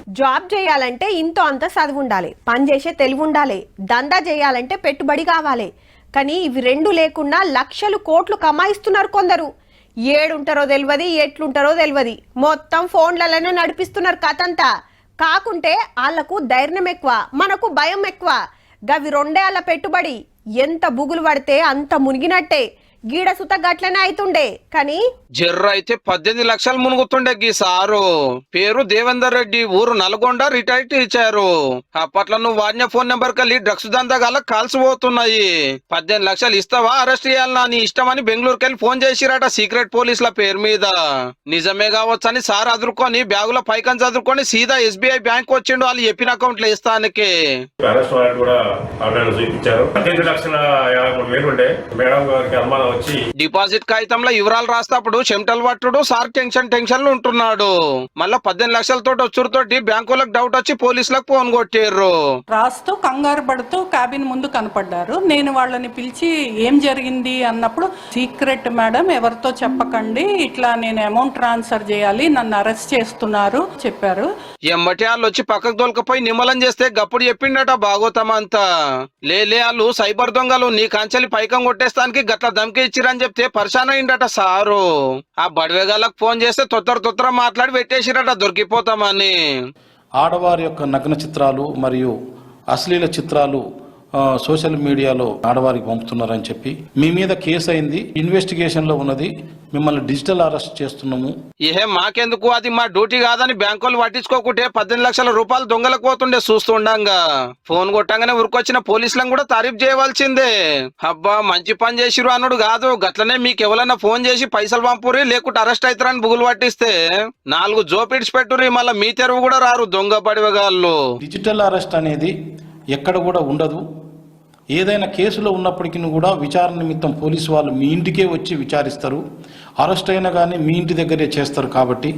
Job చేయాలంటే ఇంతో అంత చదువు ఉండాలి, పని చేసే తెలివి ఉండాలి, దందా చేయాలంటే పెట్టుబడి కావాలి. కానీ ఇవి రెండు లేకుండా లక్షలు కోట్లు కమాయిస్తున్నారు కొందరు. ఏడుంటారో తెలియదు, ఎట్లుంటారో తెలియదు, మొత్తం ఫోన్లలోనే నడిపిస్తున్నారు కథంతా. కాకుంటే వాళ్లకు ధైర్యం ఎక్కువ, మనకు భయం ఎక్కువ. గవి రెండేళ్ల పెట్టుబడి ఎంత బుగులు పడితే అంత మునిగినట్టే. గీడ సుత గట్లనే అయితుండే. కానీ జర్ర అయితే 18 లక్షలు మునుగుతుండే గీ సారు. పేరు దేవేందర్ రెడ్డి, ఊరు నల్గొండ, రిటైర్డ్ టీచరు. అప్పట్లో నువ్వు వాడిన ఫోన్ నెంబర్ కలిగి డ్రగ్స్ దందా గల కాల్స్ పోతున్నాయి. 18 లక్షలు ఇస్తావా, అరెస్ట్ చేయాలన్నా నీ ఇష్టమని బెంగళూరుకి వెళ్ళి ఫోన్ చేసిరట సీక్రెట్ పోలీసుల పేరు మీద. నిజమే కావచ్చని సార్ అదురుకొని బ్యాగులో పైకం చదువుకొని సీదా SBI బ్యాంక్ వచ్చిండు వాళ్ళు చెప్పిన అకౌంట్ లో ఇస్తానికి. డిపాజిట్ కాగితంలో వివరాలు రాస్తప్పుడు చెమటలు పట్టుడు, సార్ టెన్షన్లు ఉంటున్నాడు. మళ్ళా 18 లక్షలతో వచ్చుడుతోటి బ్యాంకులకు డౌట్ వచ్చి పోలీసులకు ఫోన్ కొట్టారు. రాస్తూ కంగారు పడుతూ క్యాబిన్ ముందు కనపడ్డారు. నేను వాళ్ళని పిలిచి ఏం జరిగింది అన్నప్పుడు, సీక్రెట్ మేడం, ఎవరితో చెప్పకండి, ఇట్లా నేను అమౌంట్ ట్రాన్స్ఫర్ చేయాలి, నన్ను అరెస్ట్ చేస్తున్నారు చెప్పారు. ఎమ్మటి వాళ్ళు వచ్చి పక్కకు దొలకపోయి నిమ్మలం చేస్తే గప్పుడు చెప్పిండట భాగవతం అంతా. లేలే వాళ్ళు సైబర్ దొంగలు, నీ కంచెలి పైకం కొట్టేస్తానికి గట్ల ధమ్కి ఇచ్చిరని చెప్తే పరిశాన అయిందట సారు. ఆ బడివేగాలకు ఫోన్ చేస్తే తొత్తర మాట్లాడి పెట్టేసిరట దొరికిపోతామని. ఆడవారి యొక్క నగ్న చిత్రాలు మరియు అశ్లీల చిత్రాలు సోషల్ మీడియాలో ఆడవారికి పంపుతున్నారని చెప్పి మీ మీద కేసు అయింది, ఇన్వెస్టిగేషన్ లో ఉన్నది, మిమ్మల్ని డిజిటల్ అరెస్ట్ చేస్తున్నాము. మాకెందుకు, అది మా డ్యూటీ కాదని బ్యాంకులు పట్టించుకోకుంటే 18 లక్షల రూపాయలు దొంగలకు పోతుండే చూస్తుండగా. ఫోన్ కొట్టంగానే ఉరికొచ్చిన పోలీసులను కూడా తారీఫ్ చేయవలసిందే. అబ్బా మంచి పని చేసిరు అన్నాడు కాదు, గట్లనే మీకు ఎవరైనా ఫోన్ చేసి పైసలు పంపురి లేకుంటే అరెస్ట్ అవుతారని బుగులు పట్టిస్తే 4 జోపిడ్స్ పెట్టుర్రి, మళ్ళీ మీ తెరువు కూడా రారు దొంగ పడివగాళ్ళు. డిజిటల్ అరెస్ట్ అనేది ఎక్కడ కూడా ఉండదు. ఏదైనా కేసులో ఉన్నప్పటికీ కూడా విచారణ నిమిత్తం పోలీసు వాళ్ళు మీ ఇంటికే వచ్చి విచారిస్తారు. అరెస్ట్ అయినా కానీ మీ ఇంటి దగ్గరే చేస్తారు. కాబట్టి